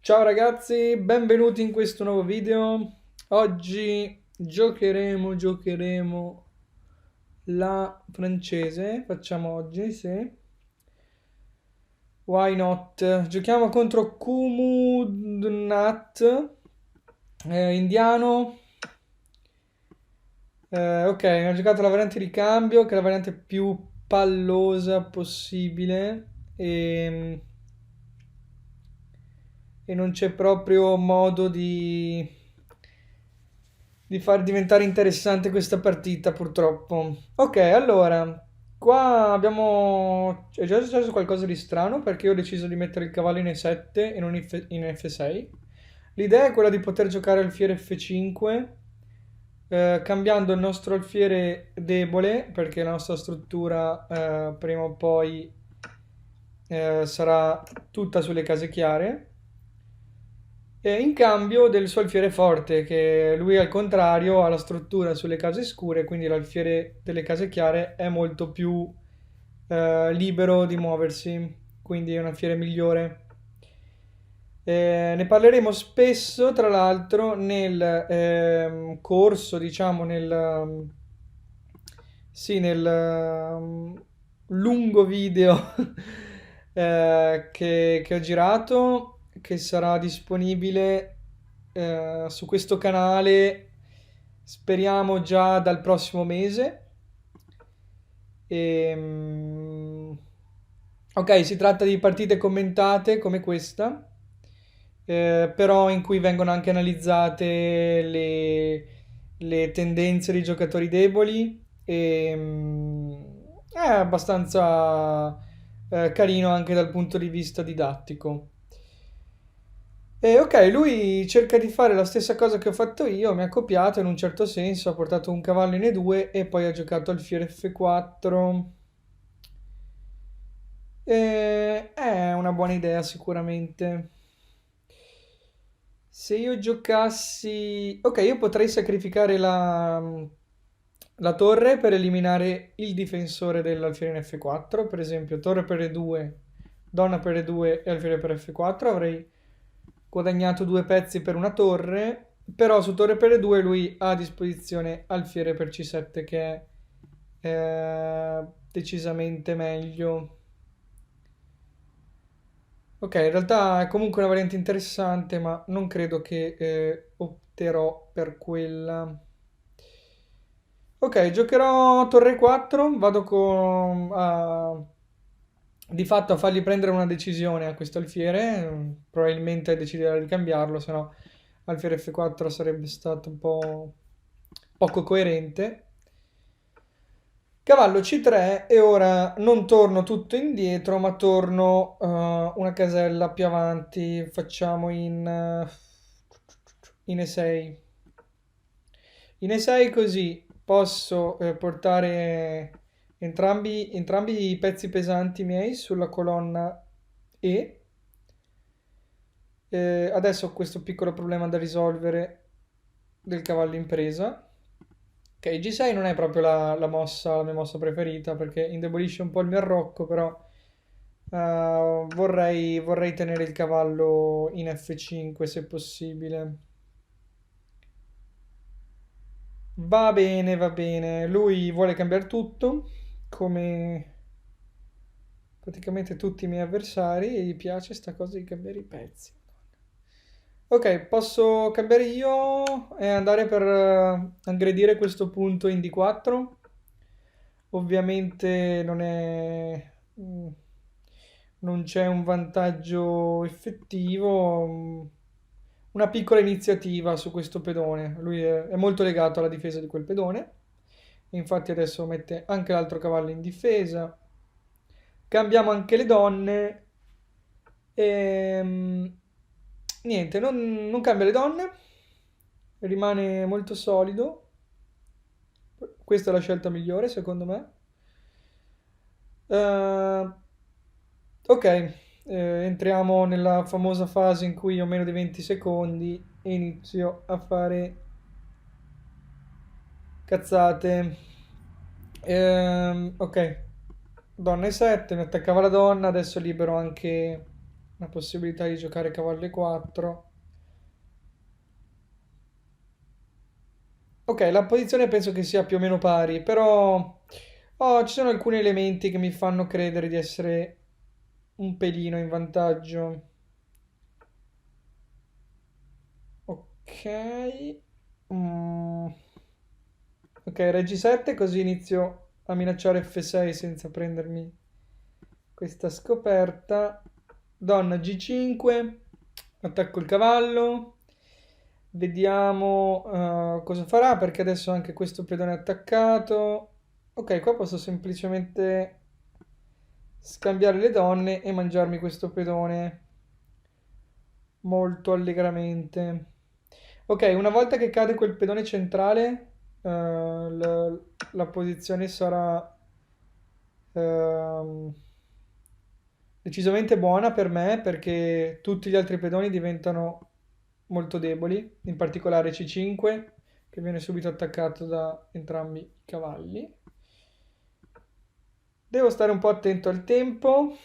Ciao ragazzi, benvenuti in questo nuovo video. Oggi giocheremo la francese. Facciamo oggi, sì. Why not? Giochiamo contro Kumudnat, indiano. Ok, ho giocato la variante di cambio, che è la variante più pallosa possibile. E non c'è proprio modo di far diventare interessante questa partita, purtroppo. Ok, allora, qua è già successo qualcosa di strano perché io ho deciso di mettere il cavallo in E7 e non in F6. L'idea è quella di poter giocare alfiere F5, cambiando il nostro alfiere debole, perché la nostra struttura prima o poi sarà tutta sulle case chiare, in cambio del suo alfiere forte, che lui al contrario ha la struttura sulle case scure, quindi l'alfiere delle case chiare è molto più libero di muoversi, quindi è un alfiere migliore. Ne parleremo spesso, tra l'altro, nel corso, diciamo, nel lungo video che ho girato, che sarà disponibile su questo canale, speriamo già dal prossimo mese. Ehm, ok, si tratta di partite commentate come questa, però in cui vengono anche analizzate le tendenze dei giocatori deboli e è abbastanza carino anche dal punto di vista didattico. E ok, lui cerca di fare la stessa cosa che ho fatto io, mi ha copiato in un certo senso, ha portato un cavallo in E2 e poi ha giocato alfiere F4. È una buona idea sicuramente. Se io giocassi... Ok, io potrei sacrificare la torre per eliminare il difensore dell'alfiere in F4. Per esempio, torre per E2, donna per E2 e alfiere per F4. Avrei guadagnato due pezzi per una torre. Però su torre per E2 lui ha a disposizione alfiere per C7 che è decisamente meglio. Ok, in realtà è comunque una variante interessante, ma non credo che opterò per quella. Ok, giocherò torre 4, di fatto a fargli prendere una decisione a questo alfiere, probabilmente deciderà di cambiarlo, se no alfiere F4 sarebbe stato un po' poco coerente. Cavallo C3 e ora non torno tutto indietro, ma torno una casella più avanti. Facciamo in E6. In E6 così posso portare entrambi i pezzi pesanti miei sulla colonna E. Adesso ho questo piccolo problema da risolvere del cavallo in presa. Ok, G6 non è proprio la mia mossa preferita perché indebolisce un po' il mio arrocco, però vorrei tenere il cavallo in F5 se possibile. Va bene, va bene. Lui vuole cambiare tutto, come praticamente tutti i miei avversari, e gli piace sta cosa di cambiare i pezzi. Ok, posso cambiare io e andare per aggredire questo punto in D4. Ovviamente non c'è un vantaggio effettivo, una piccola iniziativa su questo pedone. Lui è molto legato alla difesa di quel pedone. Infatti adesso mette anche l'altro cavallo in difesa. Cambiamo anche le donne. E, niente, non cambia le donne. Rimane molto solido. Questa è la scelta migliore, secondo me. Eh, ok, entriamo nella famosa fase in cui ho meno di 20 secondi e inizio a fare cazzate. Ok, donna e 7, mi attaccava la donna, adesso libero anche la possibilità di giocare cavallo e 4. Ok, la posizione penso che sia più o meno pari, però ci sono alcuni elementi che mi fanno credere di essere un pelino in vantaggio. Ok. Mm. Ok, re G7 così inizio a minacciare F6 senza prendermi questa scoperta. Donna G5, attacco il cavallo. Vediamo cosa farà perché adesso anche questo pedone è attaccato. Ok, qua posso semplicemente scambiare le donne e mangiarmi questo pedone molto allegramente. Ok, una volta che cade quel pedone centrale, la posizione sarà ehm, decisamente buona per me perché tutti gli altri pedoni diventano molto deboli, in particolare C5 che viene subito attaccato da entrambi i cavalli. Devo stare un po' attento al tempo.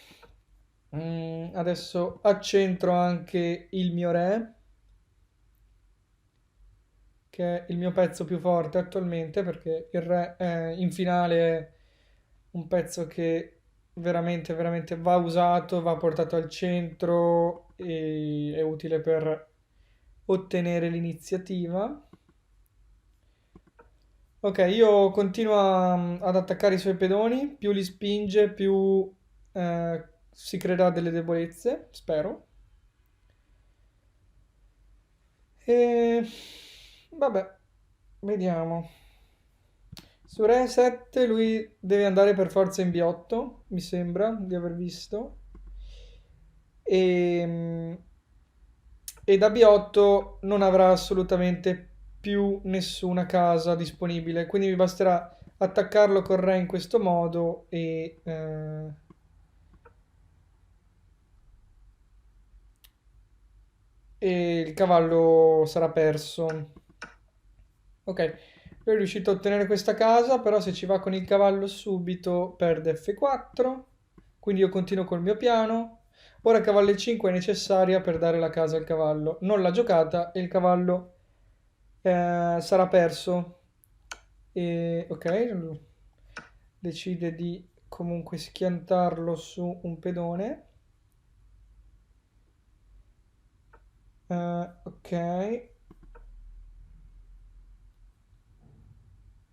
Adesso accentro anche il mio re, che è il mio pezzo più forte attualmente, perché il re in finale è un pezzo che veramente, veramente va usato, va portato al centro e è utile per ottenere l'iniziativa. Ok, io continuo ad attaccare i suoi pedoni, più li spinge, più si creerà delle debolezze, spero. E vabbè, vediamo. Su Re 7 lui deve andare per forza in B8, mi sembra di aver visto. E, e da B8 non avrà assolutamente più nessuna casa disponibile, quindi mi basterà attaccarlo con Re in questo modo e il cavallo sarà perso. Ok, lui è riuscito a ottenere questa casa, però se ci va con il cavallo subito perde F4, quindi io continuo col mio piano. Ora cavallo E5 è necessaria per dare la casa al cavallo. Non l'ha giocata e il cavallo sarà perso. E, ok, decide di comunque schiantarlo su un pedone. Ok.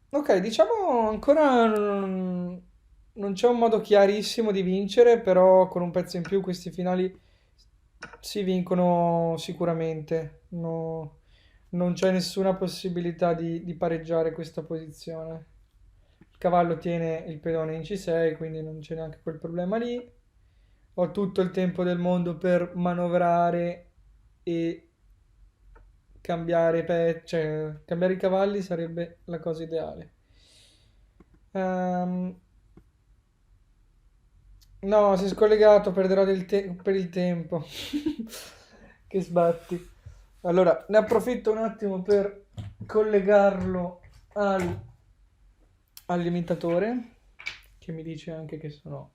Ok, diciamo ancora non c'è un modo chiarissimo di vincere, però con un pezzo in più questi finali si vincono sicuramente. Non c'è nessuna possibilità di pareggiare questa posizione. Il cavallo tiene il pedone in C6, quindi non c'è neanche quel problema lì. Ho tutto il tempo del mondo per manovrare e cioè cambiare i cavalli sarebbe la cosa ideale. Ehm, no, si è scollegato, perderò per il tempo. Che sbatti. Allora, ne approfitto un attimo per collegarlo al limitatore, che mi dice anche che sono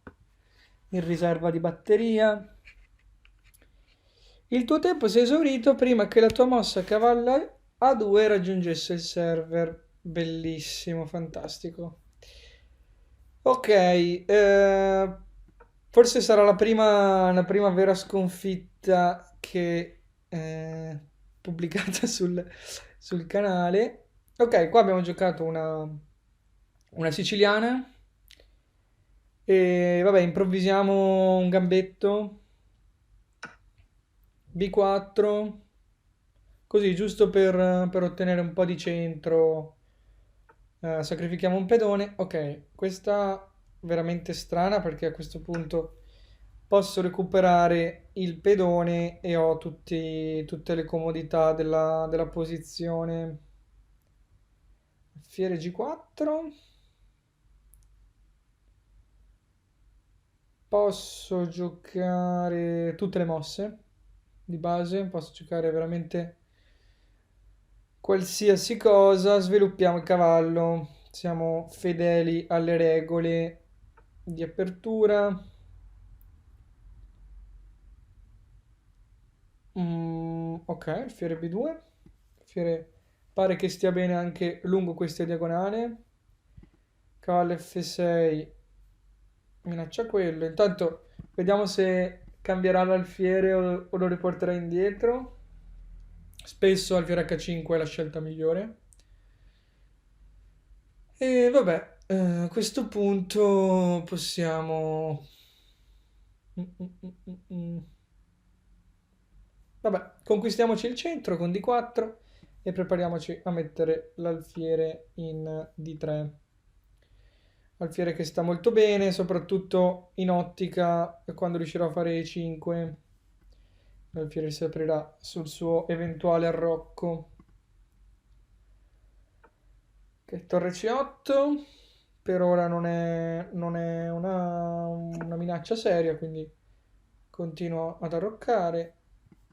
in riserva di batteria. Il tuo tempo si è esaurito prima che la tua mossa cavallo A2 raggiungesse il server. Bellissimo, fantastico. Ok, forse sarà la prima vera sconfitta che pubblicata sul canale. Ok, qua abbiamo giocato una siciliana e vabbè, improvvisiamo un gambetto. B4, così giusto per ottenere un po' di centro. Sacrifichiamo un pedone. Ok, questa veramente strana perché a questo punto posso recuperare il pedone e ho tutte le comodità della posizione. Fiere G4. Posso giocare tutte le mosse di base, posso giocare veramente qualsiasi cosa. Sviluppiamo il cavallo, siamo fedeli alle regole di apertura. Ok, alfiere B2. Alfiere pare che stia bene anche lungo questa diagonale. Cavallo F6 minaccia quello. Intanto vediamo se cambierà l'alfiere o lo riporterà indietro. Spesso alfiere H5 è la scelta migliore. E vabbè, a questo punto possiamo... Mm, mm, mm, mm, mm. Vabbè, conquistiamoci il centro con D4 e prepariamoci a mettere l'alfiere in D3. Alfiere che sta molto bene, soprattutto in ottica quando riuscirò a fare E5. L'alfiere si aprirà sul suo eventuale arrocco. Ok, torre C8. Per ora non è una minaccia seria, quindi continuo ad arroccare.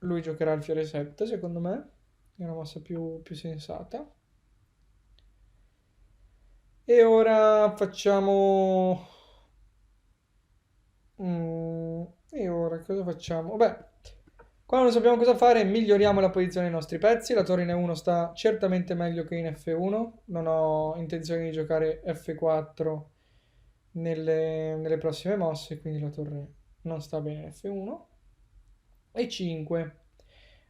Lui giocherà alfiere 7, secondo me. È una mossa più sensata. E ora facciamo... e ora cosa facciamo? Vabbè, quando non sappiamo cosa fare, miglioriamo la posizione dei nostri pezzi. La torre in E1 sta certamente meglio che in F1. Non ho intenzione di giocare F4 nelle prossime mosse, quindi la torre non sta bene in F1. E5.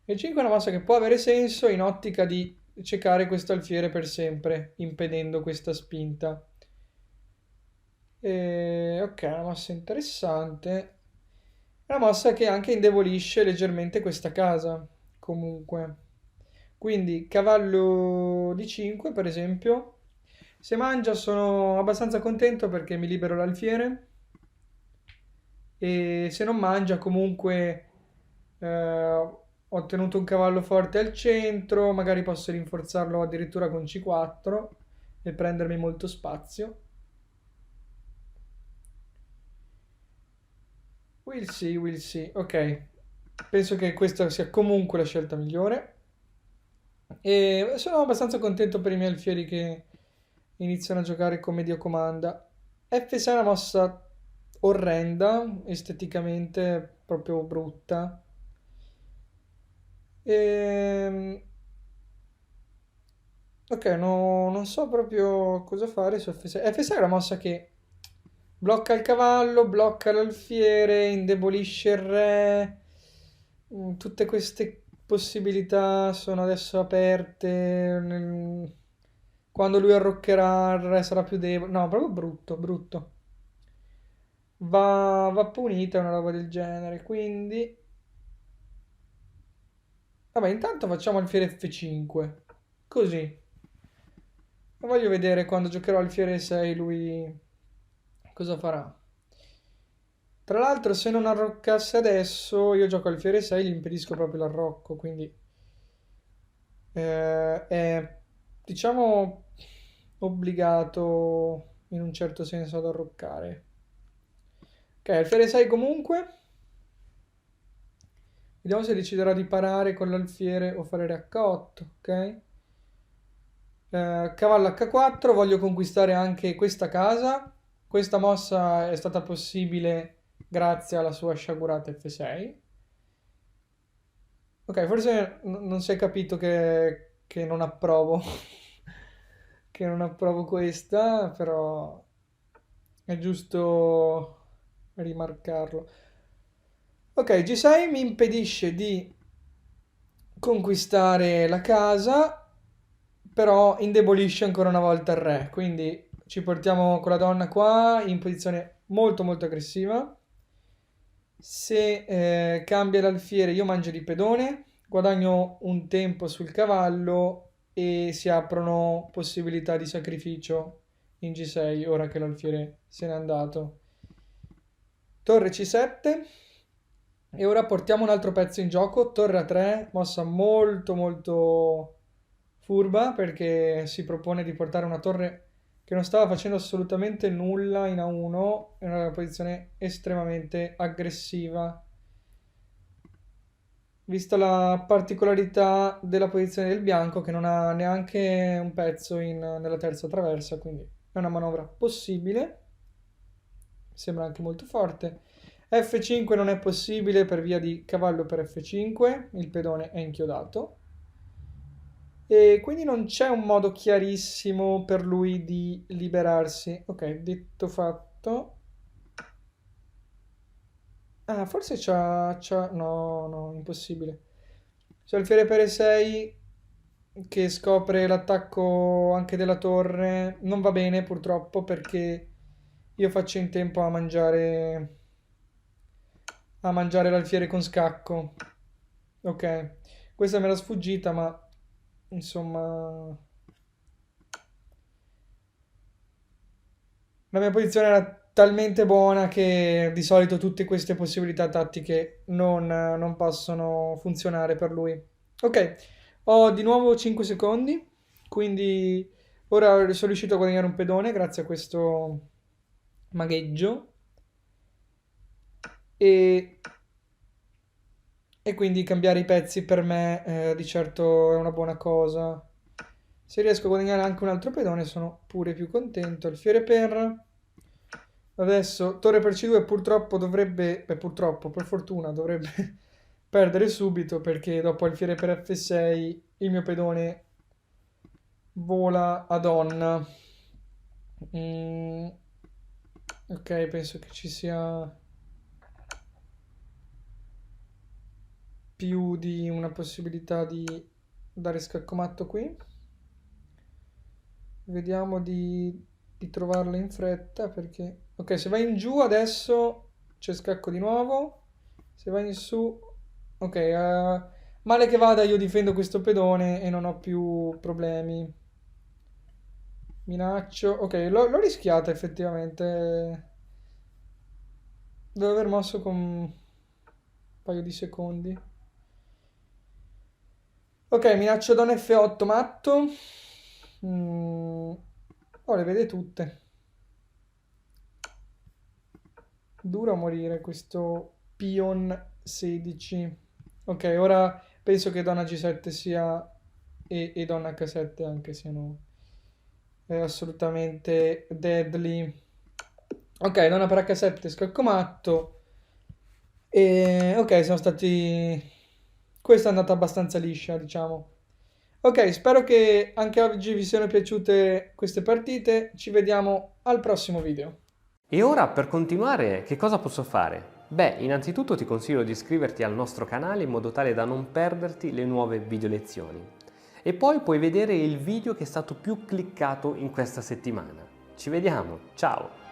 E5 è una mossa che può avere senso in ottica di cercare questo alfiere per sempre, impedendo questa spinta. Ok, è una mossa interessante. È una mossa che anche indebolisce leggermente questa casa, comunque. Quindi cavallo di 5, per esempio. Se mangia sono abbastanza contento perché mi libero l'alfiere. E se non mangia comunque ho ottenuto un cavallo forte al centro, magari posso rinforzarlo addirittura con C4 e prendermi molto spazio. We'll see, we'll see. Ok, penso che questa sia comunque la scelta migliore. E sono abbastanza contento per i miei alfieri che iniziano a giocare come Dio comanda. F6 è una mossa orrenda, esteticamente proprio brutta. Ehm, ok, non so proprio cosa fare su F6. F6 è una mossa che blocca il cavallo, blocca l'alfiere, indebolisce il re. Tutte queste possibilità sono adesso aperte. Quando lui arroccherà, il re sarà più debole. No, proprio brutto, brutto. Va punita una roba del genere. Quindi, vabbè, intanto facciamo alfiere F5. Così. Voglio vedere quando giocherò alfiere 6 lui cosa farà. Tra l'altro, se non arroccasse adesso, io gioco alfiere 6 e gli impedisco proprio l'arrocco, quindi è, diciamo, obbligato in un certo senso ad arroccare. Ok, alfiere 6 comunque. Vediamo se deciderà di parare con l'alfiere o fare re H8, ok? Cavallo H4, voglio conquistare anche questa casa. Questa mossa è stata possibile grazie alla sua sciagurata F6. Ok, forse non si è capito che non approvo, che non approvo questa, però è giusto rimarcarlo. Ok, G6 mi impedisce di conquistare la casa, però indebolisce ancora una volta il re, quindi ci portiamo con la donna qua in posizione molto molto aggressiva. Se cambia l'alfiere io mangio di pedone, guadagno un tempo sul cavallo e si aprono possibilità di sacrificio in G6 ora che l'alfiere se n'è andato. Torre C7 e ora portiamo un altro pezzo in gioco, torre A3, mossa molto molto furba perché si propone di portare una torre che non stava facendo assolutamente nulla in A1, in una posizione estremamente aggressiva. Vista la particolarità della posizione del bianco che non ha neanche un pezzo nella terza traversa, quindi è una manovra possibile, sembra anche molto forte. F5 non è possibile per via di cavallo per F5, il pedone è inchiodato. E quindi non c'è un modo chiarissimo per lui di liberarsi. Ok, detto fatto. Ah, forse no, no, impossibile. C'è alfiere per E6 che scopre l'attacco anche della torre. Non va bene purtroppo perché io faccio in tempo a mangiare l'alfiere con scacco. Ok, questa me l'ha sfuggita, ma insomma la mia posizione era talmente buona che di solito tutte queste possibilità tattiche non possono funzionare per lui. Ok, ho di nuovo 5 secondi, quindi ora sono riuscito a guadagnare un pedone grazie a questo magheggio e, e quindi cambiare i pezzi per me di certo è una buona cosa. Se riesco a guadagnare anche un altro pedone sono pure più contento. Alfiere per... Adesso torre per C2 purtroppo dovrebbe, purtroppo, per fortuna dovrebbe perdere subito perché dopo alfiere per F6 il mio pedone vola a donna. Mm, ok, penso che ci sia più di una possibilità di dare scaccomatto qui. Vediamo di trovarla in fretta perché... Ok, se vai in giù adesso c'è scacco di nuovo. Se vai in su... Ok, male che vada io difendo questo pedone e non ho più problemi. Minaccio... Ok, l'ho rischiata effettivamente. Devo aver mosso con un paio di secondi. Ok, minaccio Don F8 matto. Mm, oh, le vede tutte. Duro a morire questo Pion 16. Ok, ora penso che Donna G7 sia e Donna H7 anche siano assolutamente deadly. Ok, Donna per H7 scaccomatto. E ok, siamo stati... Questa è andata abbastanza liscia, diciamo. Ok, spero che anche oggi vi siano piaciute queste partite. Ci vediamo al prossimo video. E ora per continuare che cosa posso fare? Beh, innanzitutto ti consiglio di iscriverti al nostro canale in modo tale da non perderti le nuove video lezioni. E poi puoi vedere il video che è stato più cliccato in questa settimana. Ci vediamo, ciao!